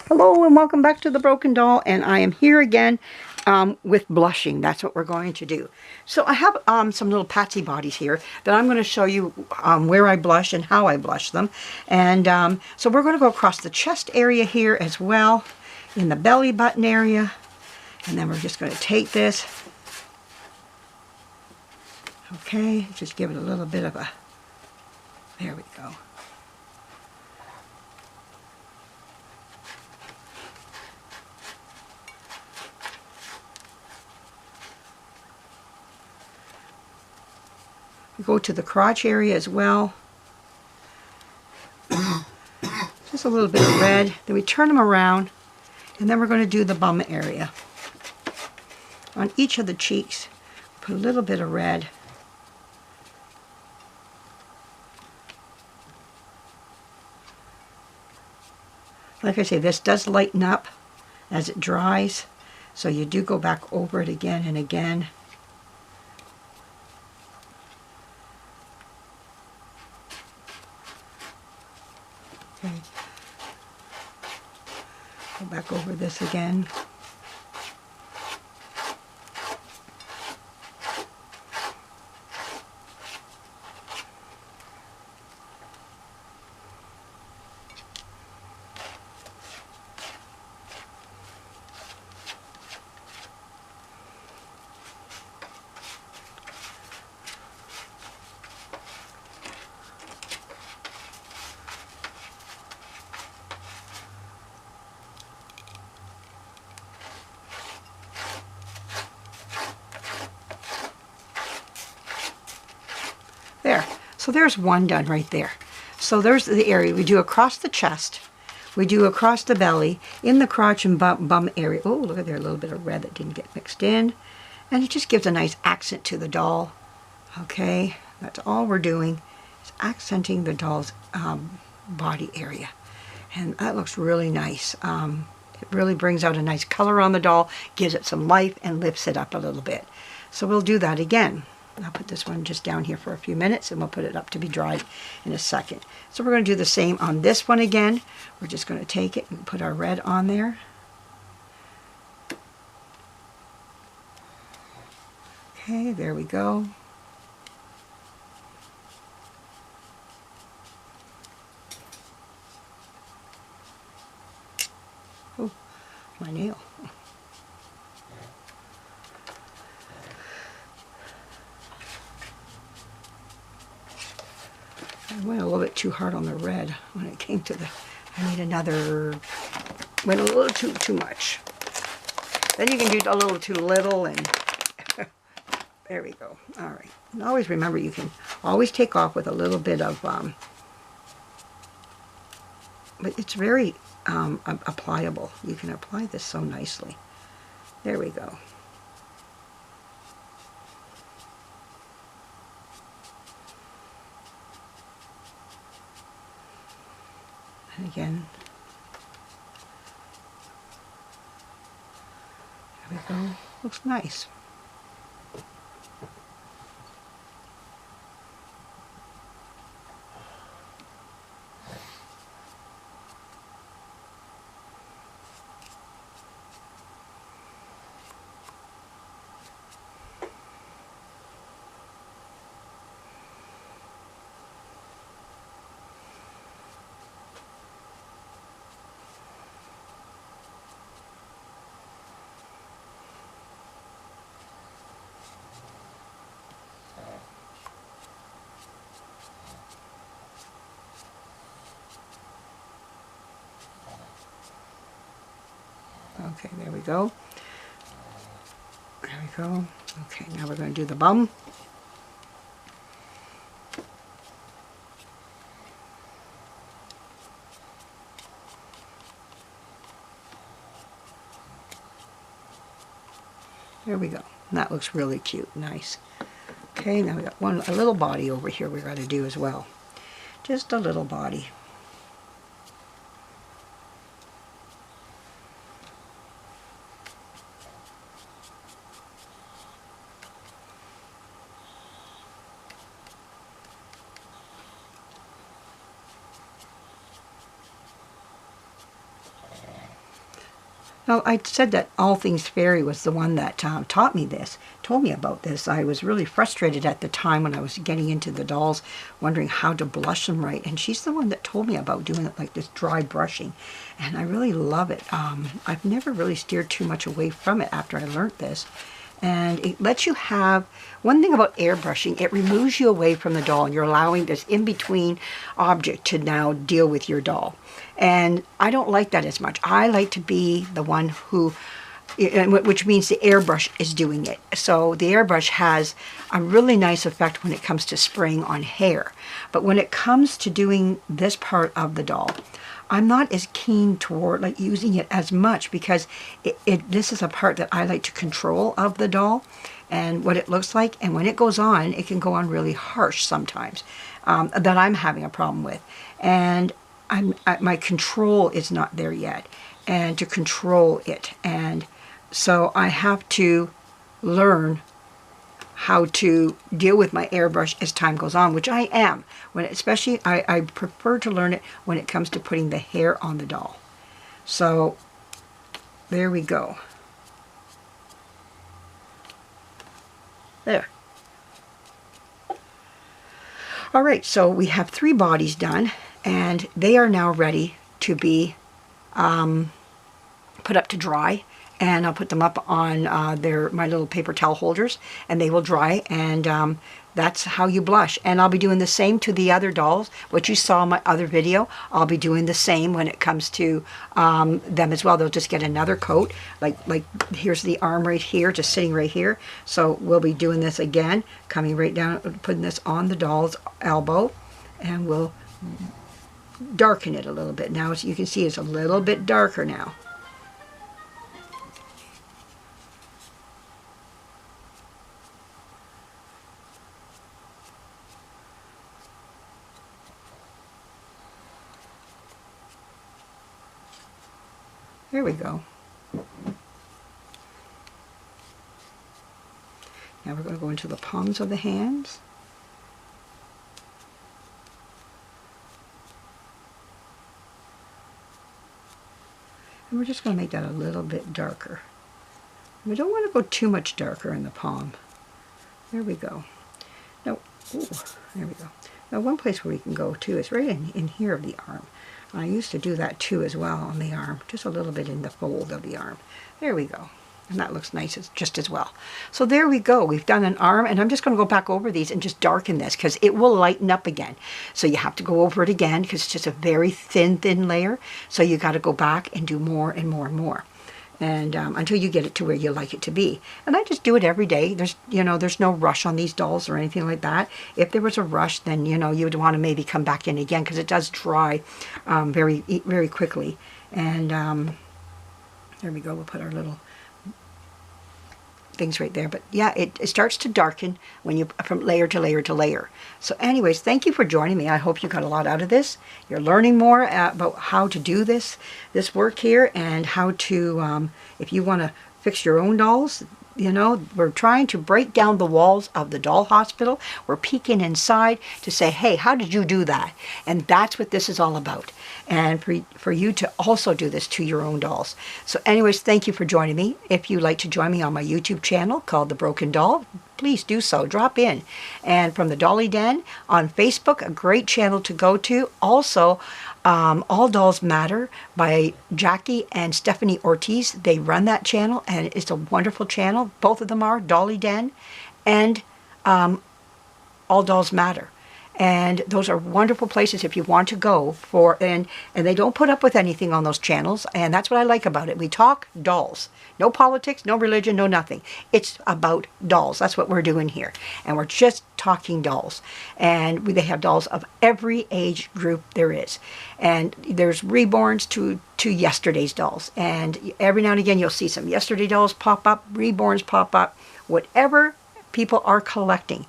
Hello and welcome back to the Broken Doll, and I am here again with blushing. That's what we're going to do. So I have some little Patsy Bodies here that I'm going to show you where I blush and how I blush them. And so we're going to go across the chest area here as well, in the belly button area. And then we're just going to take this. Okay, just give it a little bit of a, there we go. We go to the crotch area as well. Just a little bit of red. Then we turn them around, and then we're going to do the bum area. On each of the cheeks, put a little bit of red. Like I say, this does lighten up as it dries, so you do go back over it again and again. Okay. Go back over this again. There. So there's one done right there. So there's the area we do across the chest. We do across the belly, in the crotch and bum area. Oh, look at there, a little bit of red that didn't get mixed in. And it just gives a nice accent to the doll. Okay, that's all we're doing, is accenting the doll's body area. And that looks really nice. It really brings out a nice color on the doll, gives it some life, and lifts it up a little bit. So we'll do that again. I'll put this one just down here for a few minutes, and we'll put it up to be dried in a second. So we're going to do the same on this one again. We're just going to take it and put our red on there. Okay, there we go. Oh, my nail. I went a little bit too hard on the red when it came to the, I need another, went a little too much. Then you can do a little too little, and there we go. All right. And always remember, you can always take off with a little bit of, but it's very applicable. You can apply this so nicely. There we go. And again, there we go. Looks nice. Okay, there we go. There we go. Okay, now we're going to do the bum. There we go. And that looks really cute. Nice. Okay, now we got a little body over here we got to do as well. Just a little body. Now, I said that All Things Fairy was the one that taught me this, told me about this. I was really frustrated at the time when I was getting into the dolls, wondering how to blush them right. And she's the one that told me about doing it like this dry brushing. And I really love it. I've never really steered too much away from it after I learned this. And it lets you have, one thing about airbrushing, it removes you away from the doll and you're allowing this in-between object to now deal with your doll. And I don't like that as much. I like to be the one who, which means the airbrush is doing it. So the airbrush has a really nice effect when it comes to spraying on hair. But when it comes to doing this part of the doll, I'm not as keen toward like using it as much because this is a part that I like to control of the doll and what it looks like. And when it goes on, it can go on really harsh sometimes that I'm having a problem with. And my control is not there yet, and to control it. And so I have to learn how to deal with my airbrush as time goes on, which I am. Especially, I prefer to learn it when it comes to putting the hair on the doll. So there we go. There. All right, so we have 3 bodies done, and they are now ready to be put up to dry. And I'll put them up on my little paper towel holders, and they will dry, and that's how you blush. And I'll be doing the same to the other dolls. What you saw in my other video, I'll be doing the same when it comes to them as well. They'll just get another coat. Like here's the arm right here, just sitting right here. So we'll be doing this again, coming right down, putting this on the doll's elbow, and we'll darken it a little bit. Now, as you can see, it's a little bit darker now. There we go. Now we're going to go into the palms of the hands. And we're just going to make that a little bit darker. We don't want to go too much darker in the palm. There we go. Now, ooh, there we go. Now one place where we can go too is right in here of the arm. I used to do that too as well on the arm, just a little bit in the fold of the arm. There we go. And that looks nice just as well. So there we go. We've done an arm, and I'm just going to go back over these and just darken this because it will lighten up again. So you have to go over it again because it's just a very thin layer. So you got to go back and do more and more and more. And until you get it to where you like it to be. And I just do it every day. There's no rush on these dolls or anything like that. If there was a rush, then, you would want to maybe come back in again because it does dry very, very quickly. And there we go. We'll put our little things right there. But yeah, it starts to darken when you from layer to layer to layer. So anyways, thank you for joining me. I hope you got a lot out of this. You're learning more about how to do this work here, and how to if you want to fix your own dolls. We're trying to break down the walls of the doll hospital. We're peeking inside to say, hey, how did you do that? And that's what this is all about. And for you to also do this to your own dolls. So anyways, thank you for joining me. If you'd like to join me on my YouTube channel called The Broken Doll, please do so. Drop in. And from the Dolly Den on Facebook, a great channel to go to. Also, All Dolls Matter by Jackie and Stephanie Ortiz. They run that channel, and it's a wonderful channel. Both of them are Dolly Den and All Dolls Matter. And those are wonderful places if you want to go for, and they don't put up with anything on those channels, and that's what I like about it. We talk dolls. No politics, no religion, no nothing. It's about dolls. That's what we're doing here. And we're just talking dolls. And they have dolls of every age group there is. And there's reborns to yesterday's dolls. And every now and again you'll see some yesterday dolls pop up, reborns pop up, whatever people are collecting.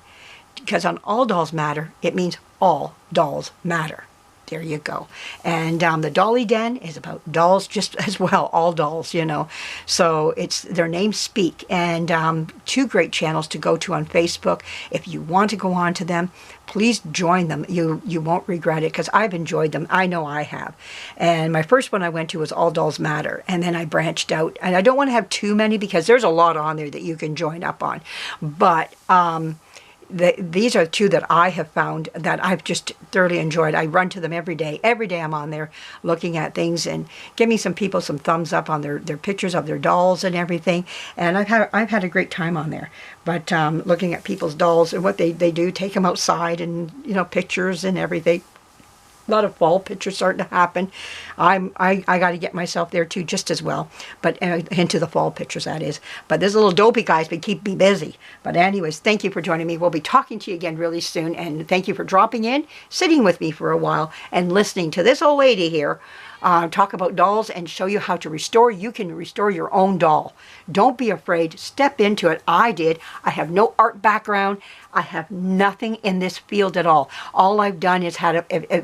Because on All Dolls Matter, it means all dolls matter. There you go. And the Dolly Den is about dolls just as well, all dolls, you know. So it's their names speak. And 2 great channels to go to on Facebook. If you want to go on to them, please join them. You won't regret it, because I've enjoyed them. I know I have. And my first one I went to was All Dolls Matter. And then I branched out. And I don't want to have too many, because there's a lot on there that you can join up on. But these are 2 that I have found that I've just thoroughly enjoyed. I run to them every day. Every day I'm on there looking at things and giving some people some thumbs up on their pictures of their dolls and everything. And I've had a great time on there. But looking at people's dolls and what they do, take them outside and, you know, pictures and everything. A lot of fall pictures starting to happen. I got to get myself there too, just as well. But into the fall pictures, that is. But this little dopey guy's been keep me busy. But anyways, thank you for joining me. We'll be talking to you again really soon. And thank you for dropping in, sitting with me for a while, and listening to this old lady here talk about dolls and show you how to restore. You can restore your own doll. Don't be afraid. Step into it. I did. I have no art background. I have nothing in this field at all. All I've done is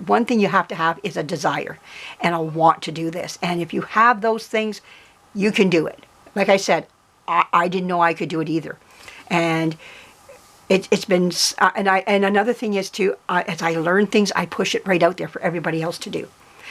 one thing you have to have is a desire and a want to do this. And if you have those things, you can do it. Like I said, I didn't know I could do it either. And it's been, and another thing is too, as I learn things, I push it right out there for everybody else to do.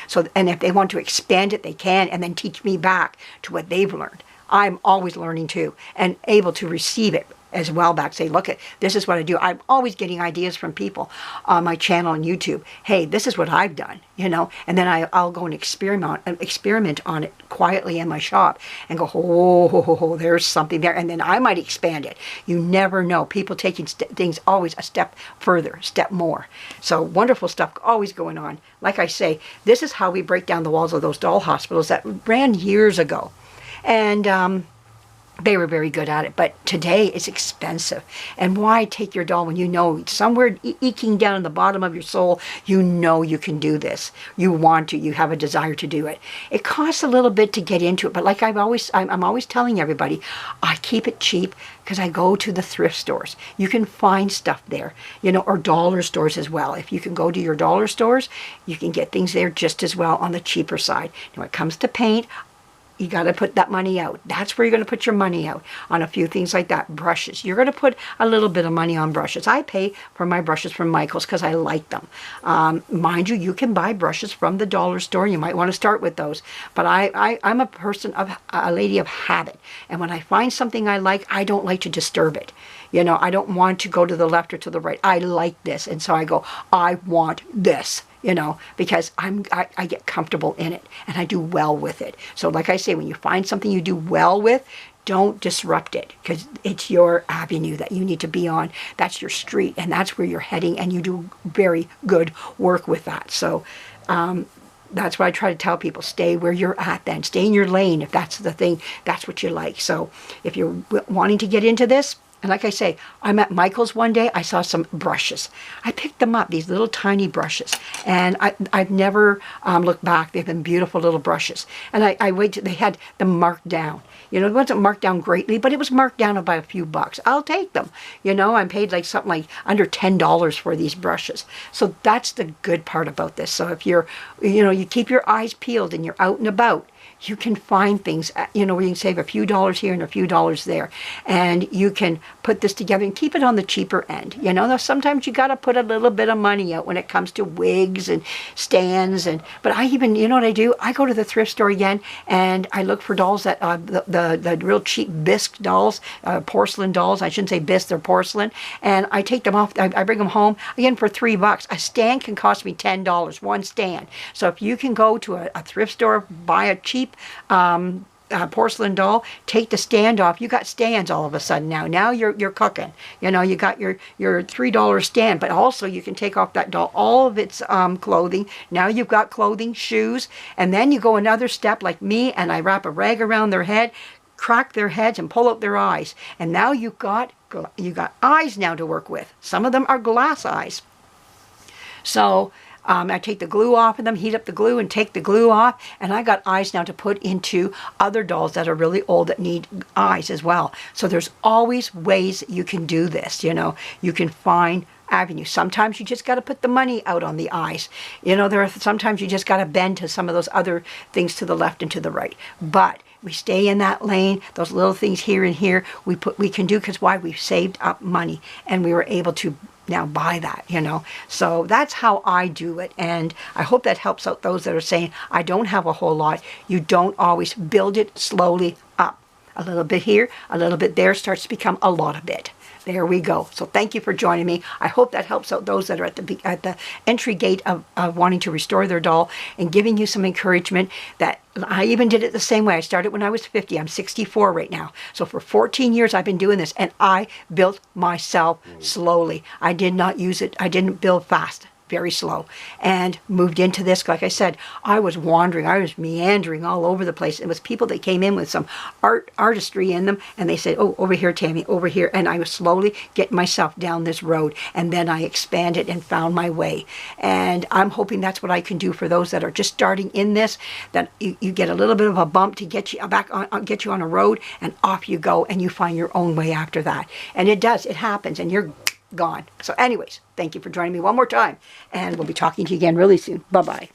So, and if they want to expand it, they can, and then teach me back to what they've learned. I'm always learning too, and able to receive it as well back. Say, look, this is what I do. I'm always getting ideas from people on my channel on YouTube. Hey, this is what I've done, you know. And then I'll go and experiment on it quietly in my shop and go, oh, there's something there. And then I might expand it. You never know. People taking things always a step further, step more. So wonderful stuff always going on. Like I say, this is how we break down the walls of those doll hospitals that ran years ago. And they were very good at it, but today it's expensive. And why take your doll when you know somewhere eking down in the bottom of your soul, you know you can do this. You want to, you have a desire to do it. It costs a little bit to get into it, but like I'm always telling everybody, I keep it cheap because I go to the thrift stores. You can find stuff there, you know, or dollar stores as well. If you can go to your dollar stores, you can get things there just as well on the cheaper side. Now, when it comes to paint, you got to put that money out. That's where you're going to put your money out on a few things like that. Brushes. You're going to put a little bit of money on brushes. I pay for my brushes from Michael's because I like them. Mind you, you can buy brushes from the dollar store. You might want to start with those. But I'm a lady of habit. And when I find something I like, I don't like to disturb it. You know, I don't want to go to the left or to the right. I like this. And so I go, I want this. You know, because I get comfortable in it and I do well with it. So like I say, when you find something you do well with, don't disrupt it, because it's your avenue that you need to be on. That's your street, and that's where you're heading, and you do very good work with that. So that's what I try to tell people. Stay where you're at then. Stay in your lane if that's the thing. That's what you like. So if you're wanting to get into this, and like I say, I'm at Michael's one day, I saw some brushes. I picked them up, these little tiny brushes. And I've never looked back. They've been beautiful little brushes. And I waited, they had them marked down. You know, it wasn't marked down greatly, but it was marked down by a few bucks. I'll take them. You know, I'm paid like something like under $10 for these brushes. So that's the good part about this. So if you're, you know, you keep your eyes peeled and you're out and about, you can find things, you know, where you can save a few dollars here and a few dollars there. And you can put this together and keep it on the cheaper end. You know, sometimes you got to put a little bit of money out when it comes to wigs and stands. But I even, you know what I do? I go to the thrift store again and I look for dolls that, the real cheap bisque dolls, porcelain dolls. I shouldn't say bisque, they're porcelain. And I take them off, I bring them home, again, for $3. A stand can cost me $10, one stand. So if you can go to a thrift store, buy a cheap porcelain doll, take the stand off. You got stands all of a sudden now. Now you're cooking. You know, you got your $3 stand, but also you can take off that doll all of its clothing. Now you've got clothing, shoes, and then you go another step like me, and I wrap a rag around their head, crack their heads, and pull out their eyes. And now you got eyes now to work with. Some of them are glass eyes. So I take the glue off of them, heat up the glue and take the glue off, and I got eyes now to put into other dolls that are really old that need eyes as well. So there's always ways you can do this, you know. You can find avenue. Sometimes you just got to put the money out on the eyes. You know, sometimes you just got to bend to some of those other things to the left and to the right. But we stay in that lane. Those little things here and here we can do, because why? We've saved up money and we were able to now buy that, you know. So that's how I do it, and I hope that helps out those that are saying, I don't have a whole lot. You don't always. Build it slowly up. A little bit here, a little bit there, starts to become a lot of bit. There we go. So thank you for joining me. I hope that helps out those that are at the entry gate of wanting to restore their doll, and giving you some encouragement that I even did it the same way. I started when I was 50. I'm 64 right now. So for 14 years I've been doing this, and I built myself slowly. I did not use it. I didn't build fast. Very slow, and moved into this. Like I said, I was wandering, I was meandering all over the place. It was people that came in with some artistry in them, and they said, oh, over here, Tammy, over here. And I was slowly getting myself down this road, and then I expanded and found my way. And I'm hoping that's what I can do for those that are just starting in this, that you get a little bit of a bump to get you back on, get you on a road, and off you go, and you find your own way after that. And it does, it happens, and you're gone. So anyways, thank you for joining me one more time, and we'll be talking to you again really soon. Bye-bye.